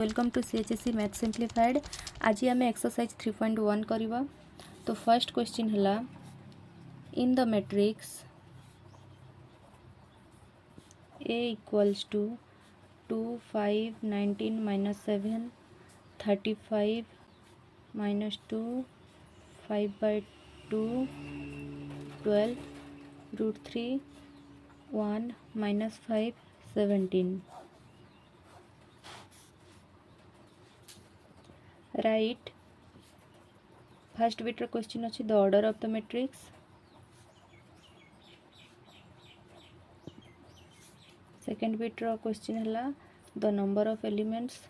Welcome to CHSE math simplified. आज आम exercise 3.1 करवा। तो फर्स्ट क्वेश्चन है in the matrix A equals to 2 5 19 -7 35 -2 5/2 12 √3 1 -5 17। Right first बिट्र क्वेश्चन अच्छी the order of the matrix. Second बिट्र क्वेश्चन है द नंबर ऑफ एलिमेंट्स।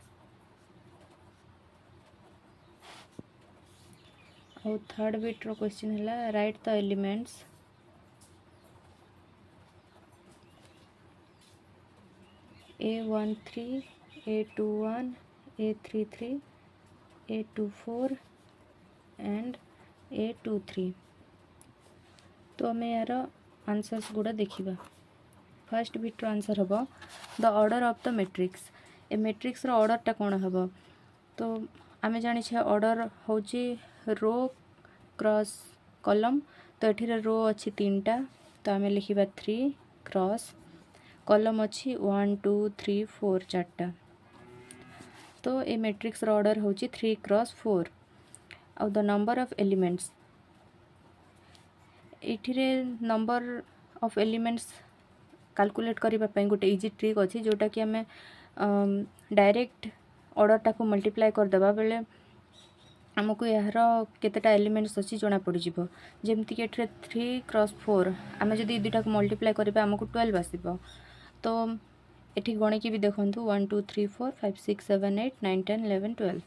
और थर्ड बिट्र क्वेश्चन है right the elements. A13 A21 A33 A24 and A23। तो आम यार आंसर्स गुड़ा देखा। फर्स्ट बिट्र आंसर हम the order of the matrix. ए मैट्रिक्स रो ऑर्डर टा कौन हम? तो आम जाने ऑर्डर हूँ रो क्रॉस कॉलम। तो ये रो अच्छी 3टा, तो आम लिखा 3 क्रॉस कॉलम अच्छी 1 2 3 4 4टा। तो ए मैट्रिक्स रो ऑर्डर हूँ 3 क्रॉस 4। आउ द नंबर ऑफ एलिमेंट्स, ये नंबर ऑफ एलिमेंट्स कैलकुलेट करने गोटे इजी ट्रिक अच्छी जोटा कि आम डायरेक्ट ऑर्डर टाको मल्टीप्लाई करदेवा बेले आमको यार केतेटा एलिमेंट्स अच्छी जना पड़ जाए। जमती कि 3 क्रॉस 4 आम जब दुटा को मल्टीप्लाई करेंगे आमको 12 आसब। तो ये गणिकी भी देखूँ 1 2 3 4 5 6 7 8 9 10 11 12।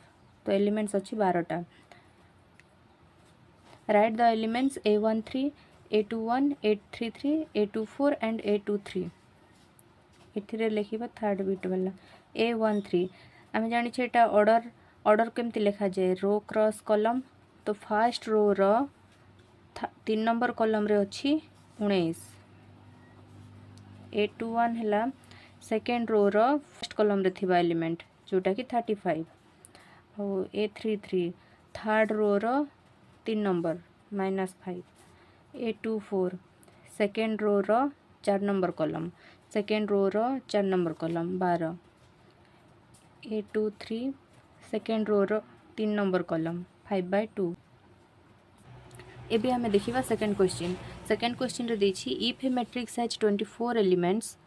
तो एलिमेंट्स अच्छी 12टा। Right the elements A13 A21 A33 A24 and A23। ये लिखा थर्ड बिट वाला A13। आम जाने ऑर्डर केमती लिखा जाए रो क्रॉस कॉलम। तो फर्स्ट रो रो 3 नंबर कॉलम रे अच्छी 19। A21 है सेकेंड रो रो फर्स्ट कॉलम रे थिबा एलिमेंट जोटा कि 35। और A33 थर्ड रो रो 3 नंबर -5। A24 सेकेंड रो रो 4 नंबर कॉलम, सेकेंड रो रो 4 number column 12। A23 second row रो 3 नंबर कॉलम 5/2। एबे हमें देखिबा सेकेंड क्वेश्चन। सेकेंड क्वेश्चन रे देछि if a matrix has 24 elements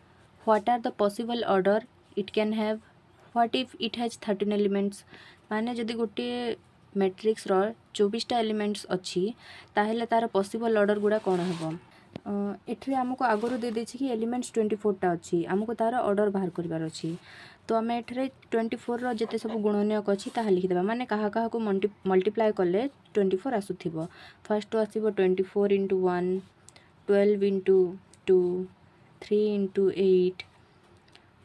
what are the possible order it can have. What if it has 13 elements. माने जदि गोटे मैट्रिक्स रो 24टा एलिमेंट्स अच्छी ताहेले तार पॉसिबल ऑर्डर गुड़ा कौन हम? एठरे आमको आगुरी दे देछि कि एलिमेंट्स 24टा अच्छी, आमको तार ऑर्डर बाहर करबार अच्छी। तो आम एठरे 24 रो जते सब गुणनीयक अच्छी ताहा लिखिदेबा। माने कहा कहा को मल्टीप्लाई कले 24 आसुथिबो। फर्स्ट तो आसीबो 24 × 1 12 × 2 3 × 8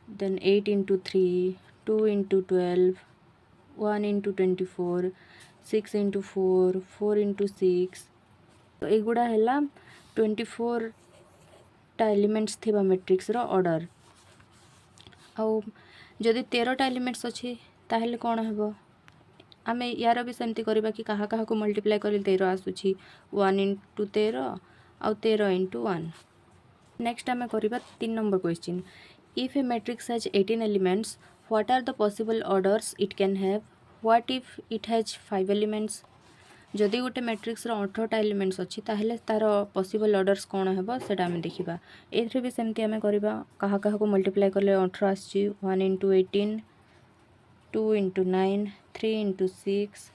देन 8 × 3 2 × 12 1 × 24 6 × 4 4 × 6। तो एगुड़ा है 24टा एलिमेंट्स थिबा मैट्रिक्स रो ऑर्डर। आउ जदि 13टा एलिमेंट्स अच्छी ताहेले कौन हेबो? आम यार भी सेमती करबा कि कहा कहा को मल्टीप्लाई कर 13 आसुची 1 × 13 आउ 13 × 1। नेक्स्ट आम करबा 3 number question. If a matrix has 18 elements what are the possible orders it can have. What if it has 5 elements. जदि गोटे मैट्रिक्स रो 18टा एलिमेंट्स अच्छी ताहेले तार पॉसिबल ऑर्डर्स कौन हेबो सेटा आम देखिबा। एथरे भी सेमती आम करबा कहा कहा को मल्टीप्लाई करले 18 आसची 1 × 18 2 × 9 3 × 6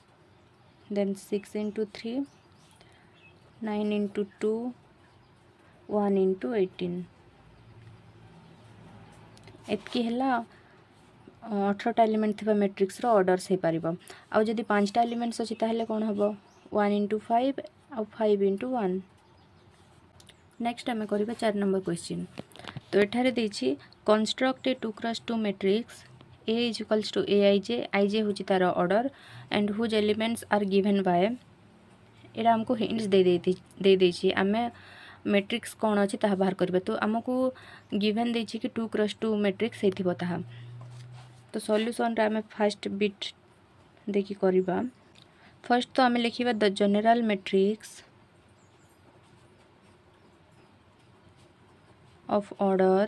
then 6 × 3 9 × 2 1 × 18। एतकी है 18टा एलिमेंट थिबा मैट्रिक्स रो ऑर्डर्स हे पारिबो। आउ जदि 5टा एलिमेंट्स अछि ताहेले कोन हबो 1 × 5 आउ 5 × 1। नेक्स्ट आम करबा 4 नंबर क्वेश्चन। तो एठारे देछि construct a 2 cross 2 matrix A is equals to Aij। Ij होची तार order and whose elements are given by. एटा हमको हिंट्स दे देछि आमे मैट्रिक्स कौन अच्छी ताहा बाहर करबे। तो आमको गिवन देछि कि 2 क्रॉस 2 मैट्रिक्स हेथिबो ताहा। तो सॉल्यूशन रे आम फास्ट बिट देखि करबा। फर्स्ट तो आम लिखा the general matrix of order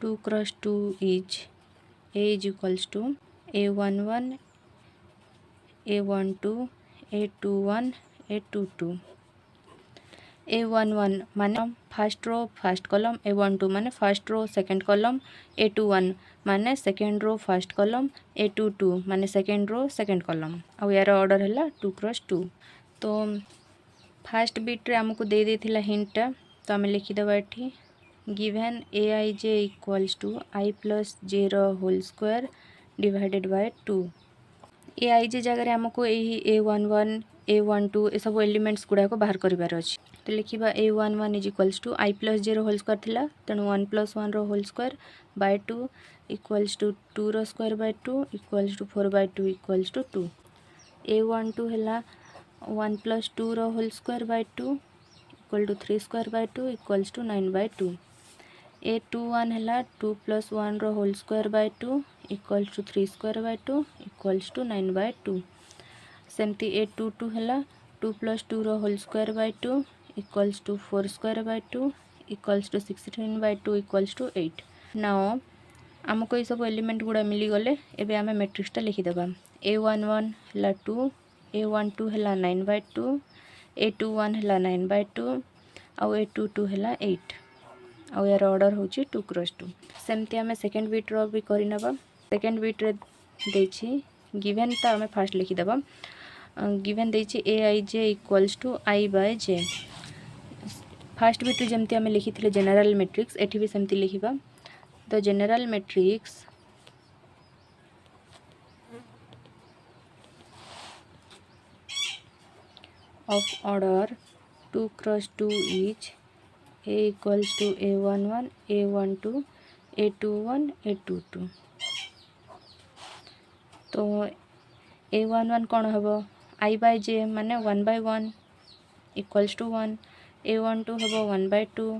2 cross 2 is A is equals to A11, A12, A21, A22। A11 माने first row first column, A12 माने first row second column, A21 माने second row first column, A22 माने second row second column. आ यार order है 2 cross 2। तो fast bit रे आमको दे देथिला हिंटटा, तो आम लिखिदेवा ये given aij equals to I plus j whole square divided by 2। aij जगह आमको यही A11 A12 ये सब एलिमेंट्स गुड़ाक बाहर करार अच्छे। तो लिखा A11 is equals to I plus j whole square थिला, तेणु 1 + 1 whole square by 2 equals to 2 square by 2 equals to 4 by 2 equals to 2। A12 है 1 + 2 whole square by 2 equal to 3 square by 2 equals to 9 by 2। A21 है 2 + 1 whole square by 2 equals to 3 square by 2 equals to 9 by 2। सेमती A22 है 2 + 2 whole square by 2 equals to 4 square by 2 equals to 16 by 2 equals to 8। Now आमको ये सब element गुड़ा मिलीगले एबे आम मैट्रिक्सटा लिखिदेबा। A11 है 2, A12 है 9 बाय 2, A21 है 9 बाय 2 आउ A22 है 8। आउ यार ऑर्डर हूँ 2 क्रॉस 2। सेमती आम सेकेंड बिट रो भी करनेबा। सेकेंड बिट रे देछि गिवेन ता आम फास्ट लिखिदेबा। गिवेन देछि aij equals to I by J. First bit रे जमती आम लिखी जनरल मैट्रिक्स, एठी भी सेमती लिखिबा। The general matrix of order 2 cross 2 is A equals to A11, A12, A21, A22। तो A11 कौन हम I बाय जे माने 1 बाय 1 इक्वल्स टू 1, A12 हम 1 बाय 2,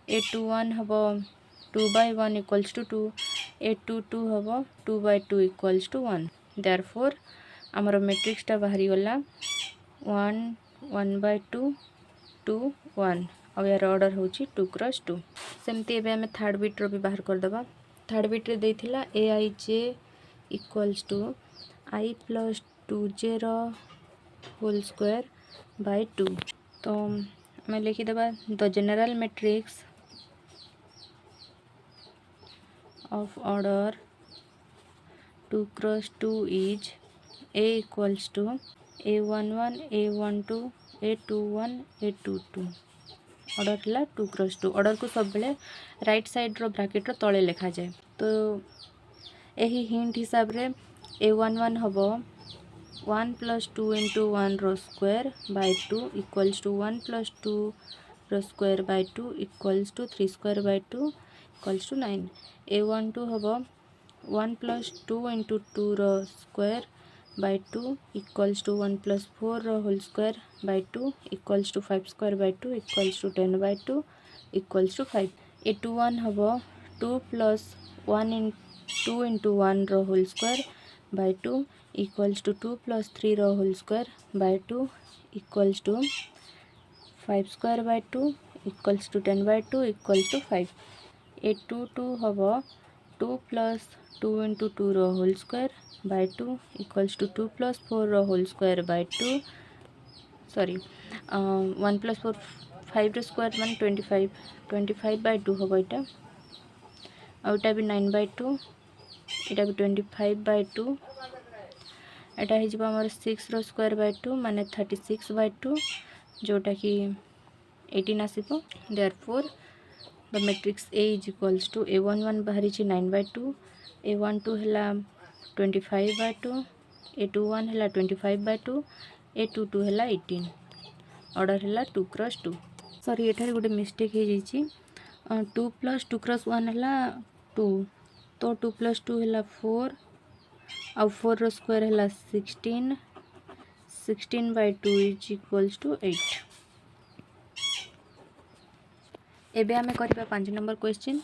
A21 हम 2 बाय 1 इक्वल्स टू 2, A22 हम 2 बाय 2 इक्वल्स टू 1। देयरफॉर आमर मैट्रिक्सटा बाहरी गला 1 1 बाय 2 2 1। और यार ऑर्डर हूँ 2 क्रॉस 2। सेमती एबे आम थर्ड बिट रो भी बाहर करदेबा। थर्ड बिट रे देथिला aij equals to I plus 2j whole square by 2। तो आम लिखिदेबा the general matrix of order 2 cross 2 is A equals to A11, A12, A21, A22। Order है 2 क्रॉस 2। ऑर्डर को सब बेले राइट साइड रो ब्रैकेट रो तले लिखा जाए। तो यही हिंट हिसाब रे A11 हम 1 + 2 × 1 रो स्क्वायर बाय 2 इक्वल्स टू 1 + 2 रो square by 2 equals to 3 square by 2 equals to 9। A12 हम 1 + 2 × 2 रो square by 2 equals to 1 + 4 whole square by 2 equals to 5 square by 2 equals to 10 by 2 equals to 5। A21 हम 2 + 1 × 2 × 1 whole square by 2 equals to 2 + 3 whole square by 2 equals to 5 square by 2 equals to 10 by 2 equals to 5। A22 हम 2 + 2 × 2 whole square by 2 equals to 2 + 4 whole square by 2 sorry 1 + 4 5 square मान 25 25 bye 2 हम यहाँ outta भी 9 by 2 यहाँ भी 25 bye 2 यहाँ Homer 6 square by 2 माने 36 bye 2 जोटा कि 18 आसो। Therefore the matrix A is equals to A11 बाहरी 9 बाय 2, A12 है 25 बाय 2, A21 है 25 बाय 2, A22 है 18। ऑर्डर है 2 क्रॉस 2। सॉरी एठारे गोटे मिस्टेक हो जाइए 2 + 2 क्रॉस 1 है 2, तो 2 + 2 है 4 आउ 4 रो स्क्वायर है 16 16 बाय 2 इज इक्वल्स टू 8। एबे आमे करिबा 5 नंबर क्वेश्चन।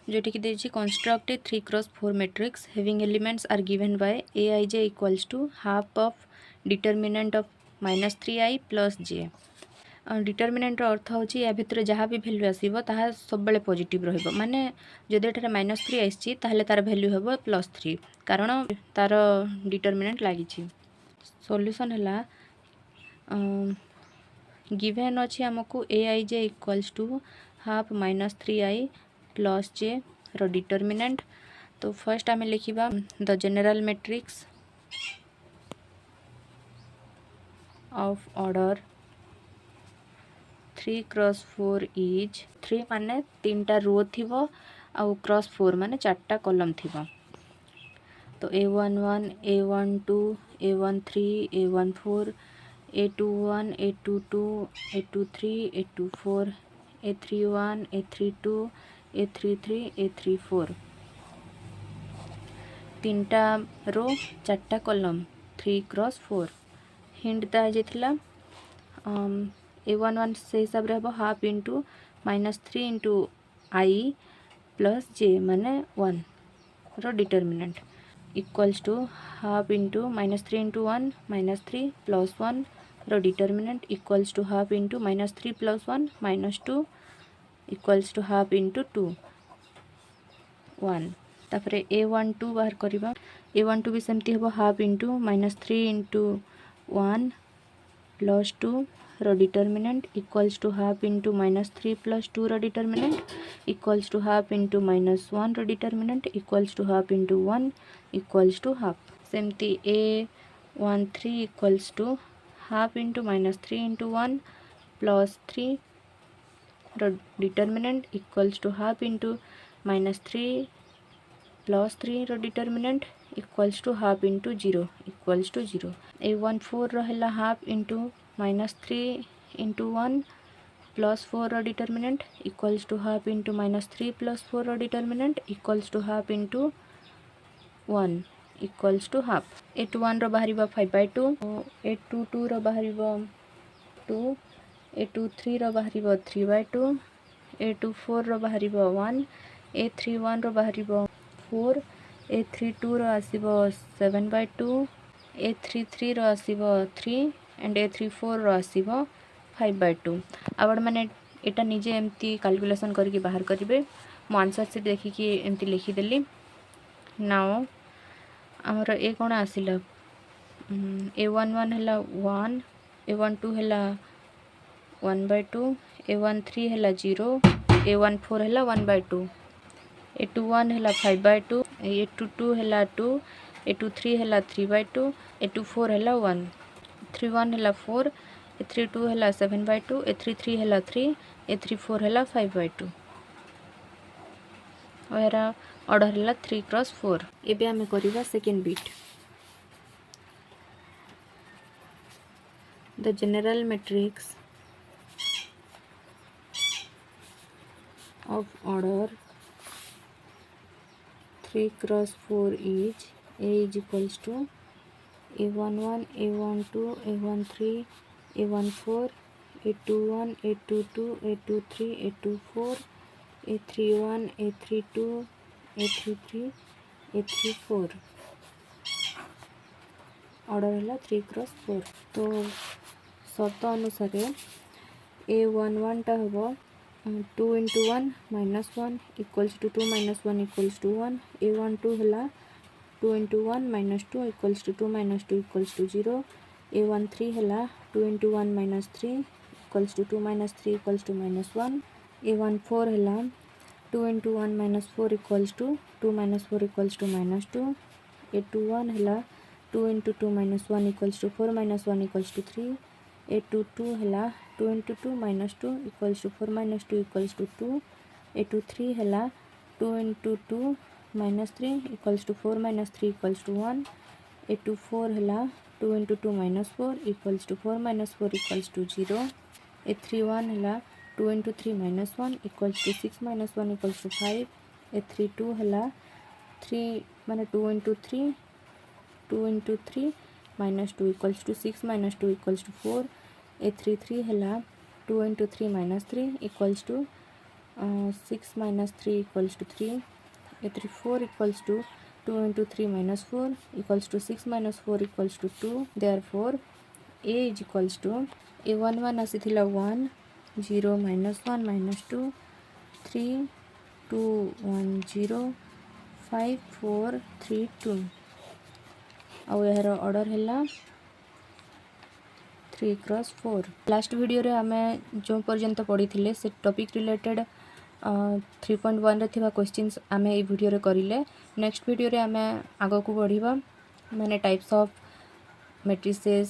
जोटी कि देछि construct a 3x4 matrix having elements are given by aij equals to half of determinant of -3i plus j। Determinant अर्थ होची या भितर जहाँ भी वैल्यू आसीबो ताहा सब पॉजिटिव रहइबो, माने जदि एठारे -3 आइछि ताहले तार वैल्यू हेबो +3 कारण तार डिटरमिनेंट लागिछि। सॉल्यूशन हला गिवन अछि हमकु aij equals to half -3i plus j रो डिटरमिनेंट। तो फर्स्ट आमे लिखिबा the general matrix of order 3x4 is 3 माने 3टा रो थिबो आउ क्रॉस 4 माने 4टा कॉलम थिबो। तो a11 a12 a13 a14 a21 a22 a23 a24 a31 a32 a33 a34 3टा रो 4टा कॉलम 3x4। हिंट दा जेथिला a11 से हिसाब रे हबो half into -3 into I plus J माने 1 रो determinant equals to half into -3 into 1 -3 plus 1 row determinant equals to half into -3 plus 1 -2 equals to half into 2 1। तापरे a12 बाहर करिबा a12 भी सेमती हबो half into -3 into 1 plus 2 row determinant equals to half into -3 plus 2 row determinant equals to half into -1 row determinant equals to half into 1 equals to half. सेमती a13 equals to half into -3 into 1 plus 3 row determinant equals to half into -3 plus 3 row determinant equals to half into 0 equals to 0। a14 रहला half into -3 into 1 plus 4 रो determinant equals to half into -3 plus 4 रो determinant equals to half into 1 equals to half. a21 रो बाहरिबा 5/2 a22 रो बाहरिबा 2 a23 रो बाहरिबा 3/2 a24 रो बाहरिबा 1 a31 रो बाहरिबा 4 a32 रो आसीबो 7/2 a33 रो आसीबो 3 एंड a34 रो आसीबो 5/2। आपण माने एटा निजे एमती कैलकुलेशन करके बाहर करिवे। मो आंसर सीट देखिकी एमती लिखी देली। नाउ हमर ए कोन आसिला a11 हला 1 a12 हला 1/2 a13 हला 0 a14 हला 1/2 a21 हला 5/2 a22 हला 2 a23 हला 3/2 a24 हला 1 a31 हला 4 a32 हला 7/2 a33 हला 3 a34 हला 5/2 ओरा ऑर्डर हला 3x4। एबे हमें करिवा second bit the general matrix of order 3x4 is a is equals to a11 a12 a13 a14 a21 a22 a23 a24 a31 a32 a33 a34 order हला 3x4। तो शर्त अनुसार a11 टा हबो 2 into 1 minus 1 equals to 2 minus 1 equals to 1 a12 हला 2 into 1 minus 2 equals to 2 minus 2 equals to 0 a13 हला 2 into 1 minus 3 equals to 2 minus 3 equals to minus 1 a14 हला 2 into 1 minus 4 equals to 2 minus 4 equals to minus 2 a21 हला 2 into 2 minus 1 equals to 4 minus 1 equals to 3 a22 हला 2 into 2 minus 2 equals to 4 minus 2 equals to 2 a23 हला 2 into 2 minus 3 equals to 4 minus 3 equals to 1 a24 हला 2 into 2 minus 4 equals to 4 minus 4 equals to 0 a31 हला 2 into 3 minus 1 equals to 6 minus 1 equals to 5 a32 हला 3 माने 2 into 3 minus 2 equals to 6 minus 2 equals to 4 a33 हला 2 into 3 minus 3 equals to 6 minus 3 equals to 3, a3 4 equals to 2 into 3 minus 4 equals to 6 minus 4 equals to 2. Therefore a is equals to a1 1 ଆସିଥିଲା 1 0 minus 1 minus 2 3 2 1 0 5 4 3 2 ଆଉ ଏହାର order ହେଲା 3 cross 4. Last video रे आमे जो पर्यंत पढ़ी से टॉपिक रिलेटेड 3.1 रे थिबा क्वेश्चंस आमे ए वीडियो रे करिले. नेक्स्ट वीडियो रे आमे आगो को बढ़िबा माने टाइप्स ऑफ मैट्रिसेस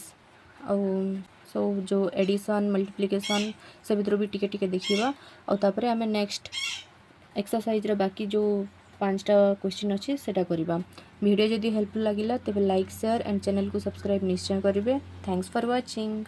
और सो जो एडिशन मल्टीप्लिकेशन से भीतर भी टिके टिके देखिबा और तापरे आमे नेक्स्ट एक्सरसाइज रे बाकी जो 5टा क्वेश्चन अच्छी सेटा करिबा. वीडियो जदि हेल्पफुल लागिला तेबे लाइक शेयर एंड चैनल को सब्सक्राइब निश्चय करिवे. Thanks for watching.